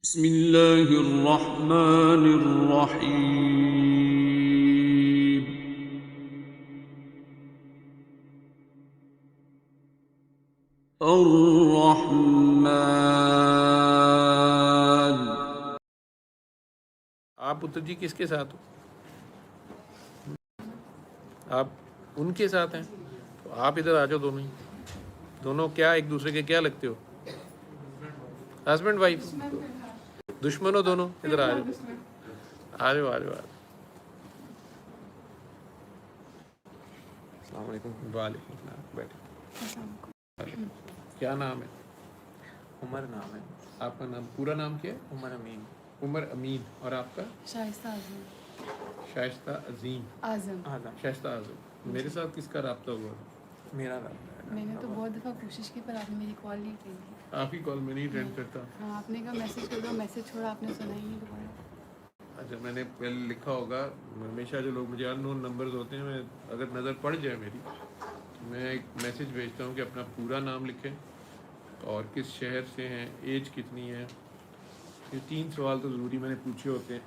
बिस्मिल्लाहिर्रहमानिर्रहीम। अर्रहमान। आप पुत्र जी किसके साथ हो? आप उनके साथ हैं तो आप इधर आ जाओ। दोनों ही, दोनों क्या एक दूसरे के क्या लगते हो? हस्बैंड वाइफ, दुश्मन हो दोनों? इधर आ जाओ, आ जाओ, आ जाओ, आ जाओ। अस्सलाम वालेकुम। वालेकुम सलाम। बैठे। क्या नाम है? उमर नाम है। आपका नाम, पूरा नाम क्या है? उमर अमीन। उमर अमीन। और आपका? शाइस्ता आज़म। शाइस्ता अजीम। आज़म। शाइस्ता आज़म। मेरे साथ किसका रब्ता हुआ? मेरा रब्ता है। मैंने तो बहुत दफ़ा कोशिश की पर आपने मेरी कॉल नहीं की। आप ही कॉल में नहीं अटेंड करता। हाँ, आपने कहा मैसेज कर दो, मैसेज छोड़ा, आपने सुना ही नहीं दोबारा। अच्छा, मैंने पहले लिखा होगा। हमेशा जो लोग मुझे अननोन नंबर्स होते हैं, मैं अगर नज़र पड़ जाए मेरी, मैं एक मैसेज भेजता हूँ कि अपना पूरा नाम लिखें और किस शहर से हैं, एज कितनी है। ये 3 सवाल तो ज़रूरी मैंने पूछे होते हैं।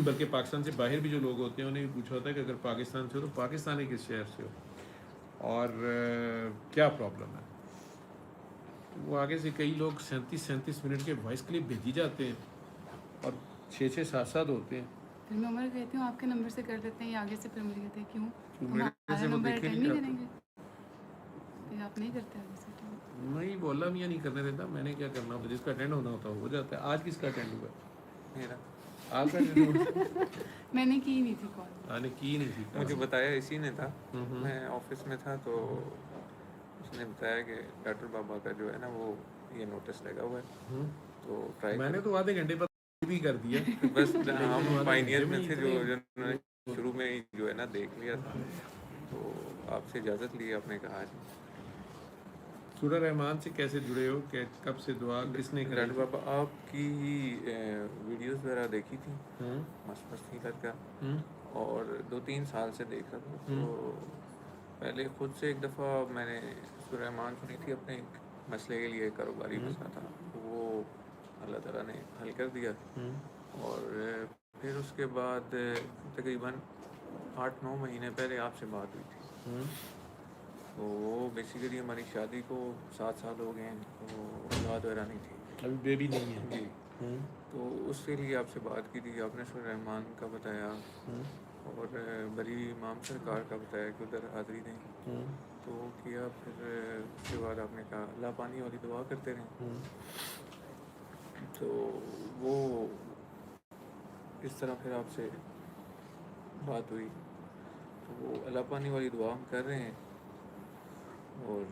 बल्कि पाकिस्तान से बाहर भी जो लोग होते हैं उन्हें भी पूछा होता है कि अगर पाकिस्तान से हो तो पाकिस्तानी किस शहर से हो और क्या प्रॉब्लम है। वो आगे से कई लोग 37 मिनट के वॉइस क्लिप भेजी जाते हैं और 6-6, 7-7 होते हैं। फिर मैं उमर कहती हूँ आपके नंबर से कर देते हैं, ये आगे से फिर मुझे कहते हैं क्यों मेरे हमारा से वो नंबर देखे अटेंड नहीं नहीं जाते। करेंगे। फिर आप नहीं करते आगे से attend। नहीं बोला, मैं नहीं करने देता। मैंने क्या करना होता, जिसका अटेंड होना होता हो जाता है। आज किसका अटेंड हुआ? मेरा। आपका अटेंड हुआ? मैंने की नहीं थी कॉल। आने की नहीं थी। मुझे बताया इसी ने था। मैं ऑफिस में था तो उसने बताया कि डॉक्टर बाबा का जो है ना वो ये नोटिस लगा हुआ है तो ट्राई मैंने तो आधे घंटे पर भी कर दिया। बस लेकिन वो हम आधे पाइनियर घंटे में थे इतने- जिन्होंने शुरू में ही जो है ना देख लिया था तो आपसे इजाज़त ली। आपने कहा सूरह रहमान से कैसे जुड़े हो? कब से दुआ किसने कराई डॉक्टर थी? बाबा आपकी वीडियोस वगैरह देखी थी। हम्म, मस्त मस्त थी लड़का हम्म, और 2-3 साल से देख रहा था तो पहले खुद से एक दफ़ा मैंने सूरह रहमान सुनी थी अपने एक मसले के लिए, कारोबारी मसला था वो अल्लाह ताला ने हल कर दिया। और फिर उसके बाद तकरीबन 8-9 महीने पहले आपसे बात हुई थी तो वो बेसिकली हमारी शादी को 7 साल हो गए हैं तो औलाद वगैरह नहीं थी अभी बेबी नहीं है। जी। तो उसके लिए आपसे बात की थी। आपने सूरह रहमान का बताया और बरी इमाम सरकार का बताया कि उधर हाज़री दें तो वो किया। फिर उसके बाद आपने कहा अल्लाह पानी वाली दुआ करते रहें तो वो इस तरह फिर आपसे बात हुई तो वो अल्लाह पानी वाली दुआ हम कर रहे हैं और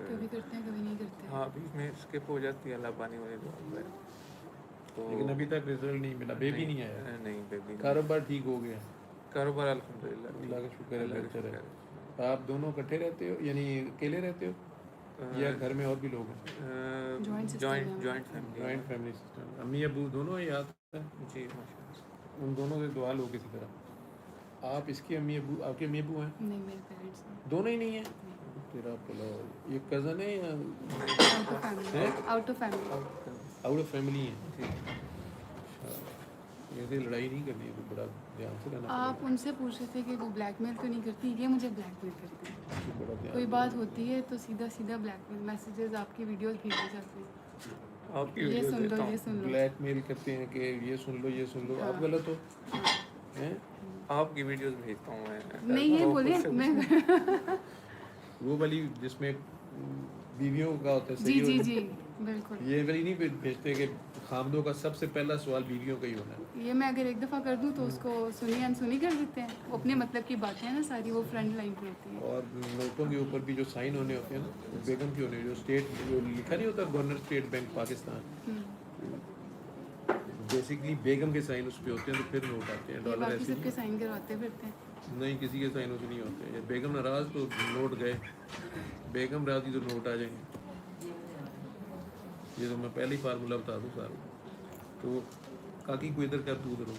कभी करते हैं कभी नहीं करते। हाँ बीच में स्किप हो जाती है अल्लाह पानी वाली दुआ पर तो लेकिन अभी तक रिजल्ट नहीं मिला, बेबी नहीं आया। नहीं बेबी नहीं। कारोबार ठीक हो गया? कारोबार अल्हम्दुलिल्लाह अल्लाह का शुक्र है, अल्लाह का बेहतर है। शुक्र है। आप दोनों इकट्ठे रहते हो यानी अकेले रहते हो या घर में और भी लोग हैं? Joint system है जॉइंट हमारा। Joint family joint family system. अम्मी अबू दोनों ही याद है? जी माशाल्लाह। उन दोनों से दुआ लो किसी तरह। आप इसके अम्मी अबू, आपके अम्मी अबू हैं? नहीं, मेरे पेरेंट्स नहीं। दोनों ही नहीं है? तेरा पला ये कज़न है या out of family. Out of family. Out of family है? ऐसे लड़ाई नहीं करनी है तो बड़ा ध्यान से रहना आप उनसे पूछ रहे थे कि वो ब्लैकमेल तो नहीं करती, ये मुझे ब्लैकमेल करती है। पड़ेगा। बड़ा ध्यान कोई बात होती है तो सीधा सीधा ब्लैकमेल मैसेजेस, आपकी वीडियोस भेजे जाते हैं। आपकी ये वीडियो सुन लो, देखता हूँ। ये सुन लो। ब्लैकमेल करते हैं कि ये सुन लो, ये सुन लो। आप गलत हो हैं? आपकी वीडियोस भेजता हूँ मैं। नहीं ये और बोले खुद से मैं वो वाली जिसमें बीवियों का होता है, जी सही जी हो? जी बिल्कुल। ये वाली नहीं भेजते कि खामदों का सबसे पहला सवाल बीवियों का ही होना है। ये मैं अगर एक दफ़ा कर दूँ तो उसको सुनी अनसुनी कर देते हैं। वो अपने मतलब की बातें हैं ना सारी, वो फ्रंट लाइन पे होती हैं। और नोटों के ऊपर भी जो साइन होने होते हैं ना, वो बेगम की होने, जो स्टेट जो लिखा नहीं होता governor state bank Pakistan, basically बेगम के साइन उस पे होते हैं तो फिर नोट आते हैं। ये डॉलर बाकी ऐसे सबके साइन करवाते फिरते हैं। नहीं, किसी के साइनों से नहीं होते हैं। बेगम नाराज़ तो नोट गए, बेगम राजी तो नोट आ जाएंगे। ये तो मैं पहले ही फार्मूला बता दूँ सारा। तो काकी को इधर कर, तू उधर हो,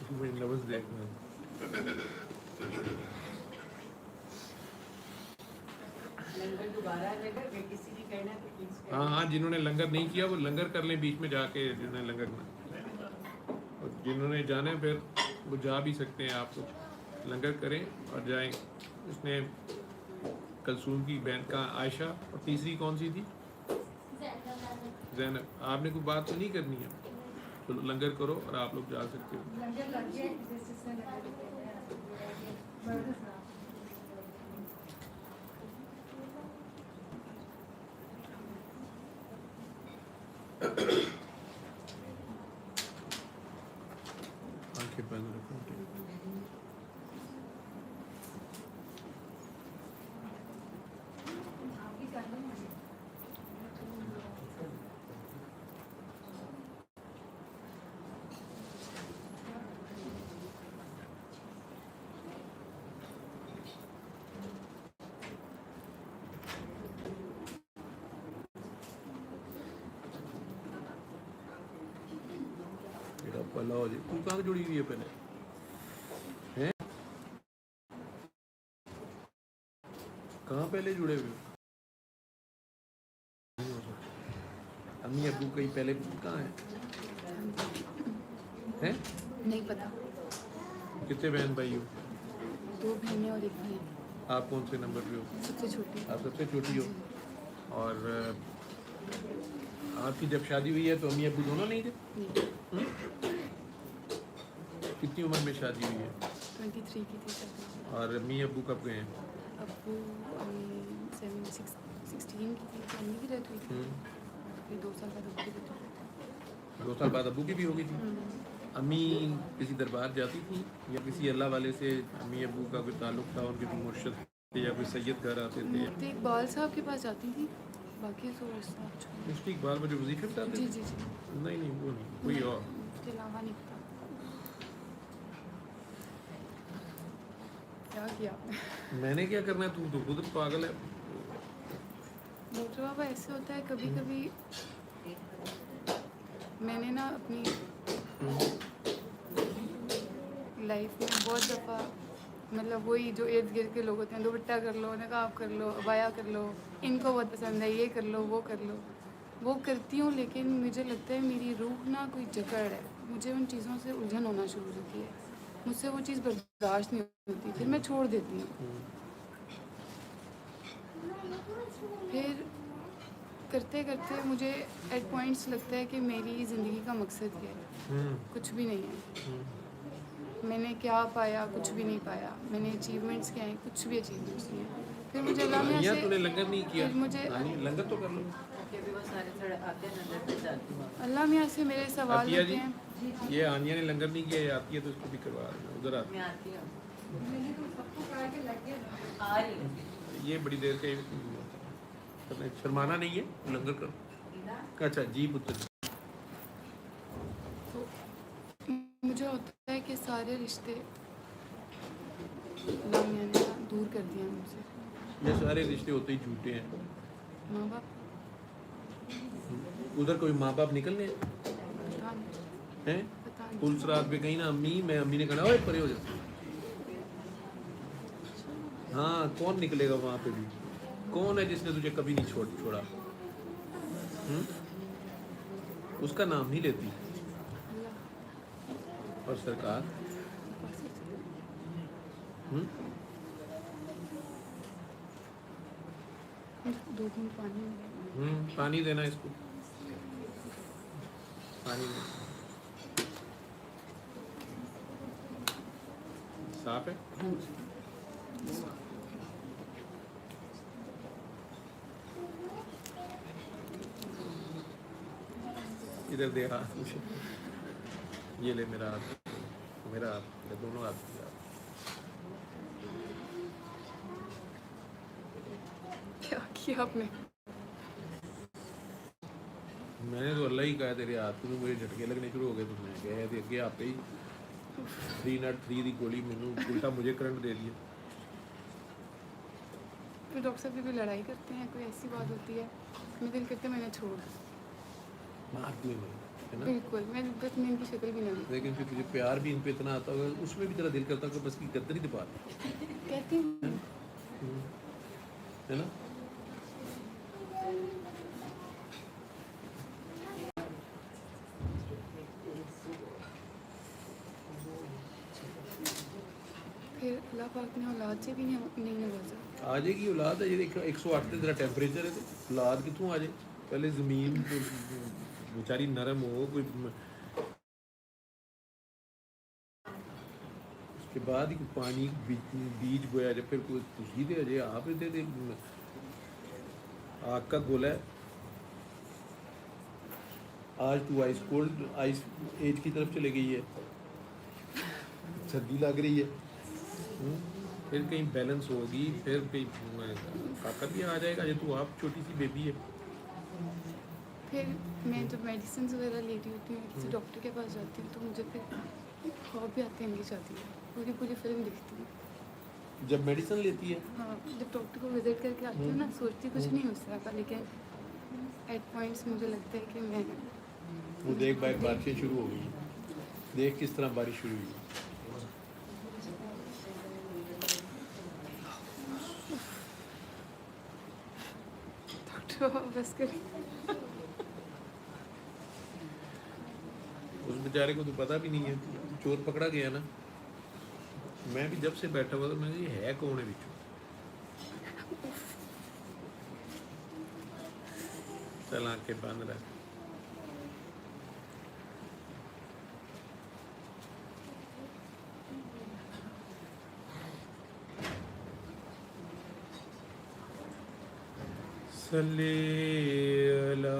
उसमें लफ्ज़ देखना। लंगर दोबारा आ जाएगा कि किसी की हाँ हाँ, जिन्होंने लंगर नहीं किया वो लंगर कर लें बीच में जाके, जिन्होंने लंगर करना, और जिन्होंने जाना है फिर वो जा भी सकते हैं। आप कुछ लंगर करें और जाएं। उसने कलसूम की बहन का आयशा, और तीसरी कौन सी थी? जैनब। आपने कोई बात तो नहीं करनी है, तो लंगर करो और आप लोग जा सकते हो। आंखें बंद रखो। तेरा भला हो जाए। तू कहाँ जुड़ी हुई है पहले? हैं? कहाँ पहले जुड़े हुए हो? नहीं हो सकता। अम्मी अब्बू कहीं पहले कहाँ है? हैं? नहीं पता। कितने बहन भाई हो? 2 बहनें और 1 भाई। आप कौन से नंबर पे हो? सबसे छोटी। आप सबसे छोटी हो। और आपकी जब शादी हुई है तो अम्मी अब्बू दोनों नहीं थे? नहीं, कितनी उम्र में शादी हुई है? 23 की थी तब। और अम्मी अब्बू कब गए हैं? अब्बू 16 की थी तो अम्मी की डेथ हुई थी। फिर 2 साल बाद अब्बू की डेथ हुई थी। 2 साल बाद अब्बू की भी हो गई थी। अम्मी किसी दरबार जाती थी या किसी अल्लाह वाले से अम्मी अब्बू का कोई ताल्लुक था? उनके कोई मुर्शिद थे या कोई सैयद घर आते थे? मुफ्ती इकबाल साहब के पास जाती थी, बाकी तो ऐसा कुछ नहीं। मुफ्ती इकबाल में जो वजीफे बताते जी थे? जी जी। नहीं नहीं, वो नहीं, कोई और। उसके अलावा नहीं पता। क्या किया आपने? मैंने क्या करना है? तू तो खुद पागल है। डॉक्टर बाबा ऐसे होता है कभी कभी। मैंने ना अपनी लाइफ में बहुत दफ़ा, मतलब वही जो इर्द गिर्द के लोग होते हैं, दुपट्टा कर लो, नकाब कर लो, अबाया कर लो, इनको बहुत पसंद है, ये कर लो, वो करती हूँ। लेकिन मुझे लगता है मेरी रूह ना कोई जकड़ है, मुझे उन चीज़ों से उलझन होना शुरू होती है, मुझसे वो चीज़ बर्दाश्त नहीं होती, फिर मैं छोड़ देती हूँ। फिर करते करते मुझे एट पॉइंट्स लगता है कि मेरी ज़िंदगी का मकसद क्या है? कुछ भी नहीं है। मैंने क्या पाया? कुछ भी नहीं पाया। मैंने अचीवमेंट्स क्या हैं? कुछ भी अचीवमेंट्स नहीं है। फिर मुझे अल्लाह मियां यहाँ से, तूने लंगर नहीं किया? फिर मुझे लंगर तो कर लो। अल्लाह मियां से मेरे सवाल आतिया होते जी, हैं। ये आनिया ने लंगर नहीं किया, ये आती है तो इसको भी करवा देना। उधर आती है। ये बड़ी देर का शर्माना नहीं है, लंगर करो। अच्छा जी पुत्र। तो मुझे होता है कि सारे रिश्ते अल्लाह मियां ने दूर कर दिया मुझसे। ये सारे रिश्ते होते ही झूठे हैं। माँ बाप उधर कोई माँ बाप निकलने पता नहीं, हैं? पता नहीं। पुलिस रात पे कहीं ना अम्मी, मैं अम्मी ने कहा ओए परे हो जा। हाँ, कौन निकलेगा वहाँ पे भी? कौन है जिसने तुझे कभी नहीं छोड़ा? उसका नाम नहीं लेती। और सरकार दो घूंट पानी। पानी देना इसको, पानी देना। साफ है? इधर दे हाथ मुझे। ये ले मेरा हाथ, मेरा हाथ, मेरे दोनों हाथ दिया। क्या किया आपने? मैंने तो अल्लाह ही कहा तेरे हाथ में मुझे झटके लगने शुरू हो गए, तो मैं गया थे अगे आप ही 303 की गोली मैंने उल्टा मुझे करंट दे दिया। फिर डॉक्टर साहब भी लड़ाई करते हैं, कोई ऐसी बात होती है मैं दिल करते मैंने छोड़, मार दूँ मैं, है ना? बिल्कुल मैं बस मैं इनकी शक्ल भी नहीं देखती। लेकिन फिर तुझे प्यार भी इन पे इतना आता होगा, उसमें भी तेरा दिल करता होगा बस की गर्दन ही दबा दे, कहती हूँ है ना? फिर अल्लाह पाक ने औलाद से भी नहीं नवाजा। आ जाएगी औलाद है, ये 108 ਤੇ ਤੇਰਾ ਟੈਂਪਰੇਚਰ ਹੈ ਤੇ ਔਲਾਦ ਕਿੱਥੋਂ ਆ ਜਾਏ? ਪਹਿਲੇ ਜ਼ਮੀਨ ਵਿਚਾਰੀ ਨਰਮ ਹੋ ਕੋਈ, उसके बाद ही पानी बीज बोया जब फिर कोई तुझी दे अजय आप दे आग का गोला है। आज तू आइस कोल्ड आइस एज की तरफ चले गई है, सर्दी लग रही है, फिर कहीं बैलेंस होगी, फिर कहीं ताकत भी आ जाएगा। जब तू आप छोटी सी बेबी है। फिर मैं जब मेडिसिन वगैरह लेती होती हूँ, किसी डॉक्टर के पास जाती हूँ, तो मुझे फिर ख्वाब भी आते हैं मेरी शादी है, पूरी फिल्म दिखती हूँ जब मेडिसिन लेती है। हाँ, जब डॉक्टर को विजिट करके आती हूँ ना, सोचती कुछ नहीं हो सकता, लेकिन एट पॉइंट्स मुझे लगता है कि मैं वो देख भाई बारिशें शुरू हो गई, देख किस तरह बारिश शुरू हुई। डॉक्टर बस करें। उस बेचारे को तो पता भी नहीं है, चोर पकड़ा गया ना। मैं भी जब से बैठा हुआ था मैं ये है कौन है बिचू। चल आंखें बंद रख। सल्ले अला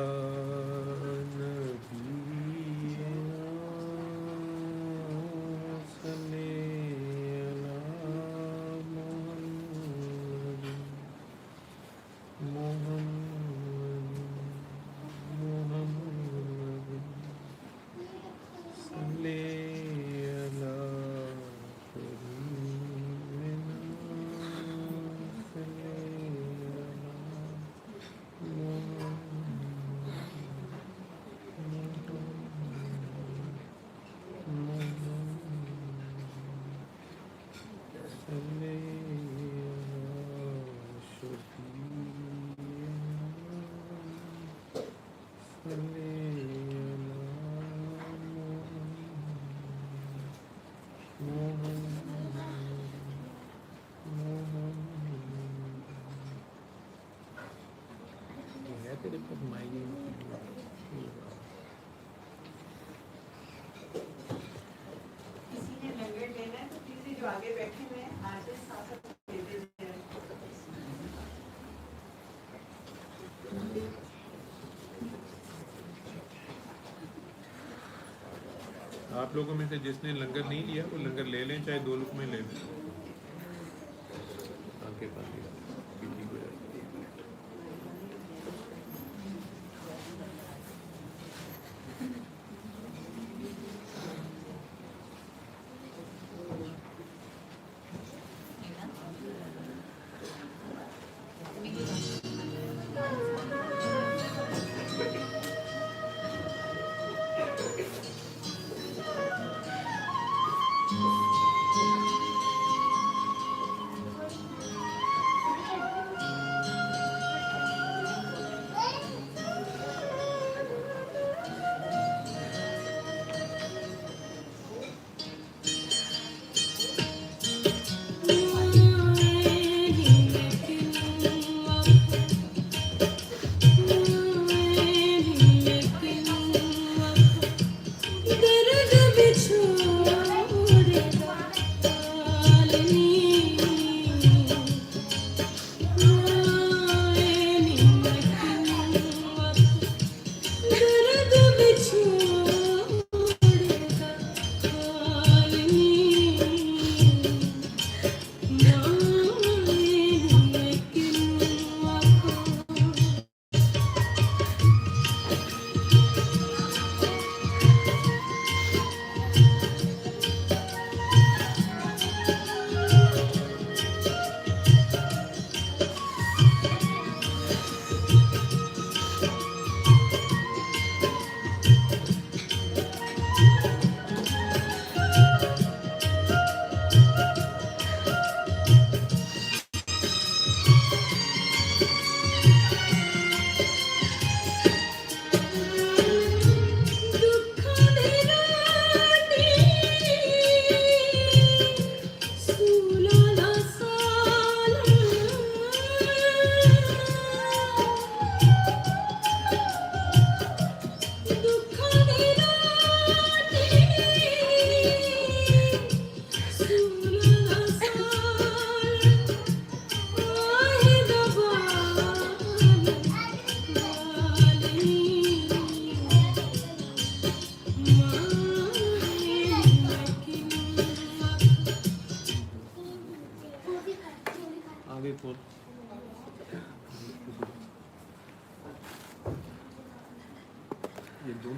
तेरे पर माइग्रेन किसी ने लंगर लेना है तो प्लीज जो आगे बैठे हुए हैं आज साथ दे दीजिए। आप लोगों में से जिसने लंगर नहीं लिया वो लंगर ले लें, चाहे 2 लुकमे ले लें। आंखें बंद कर।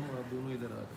आप दोनों इधर आ जाओ।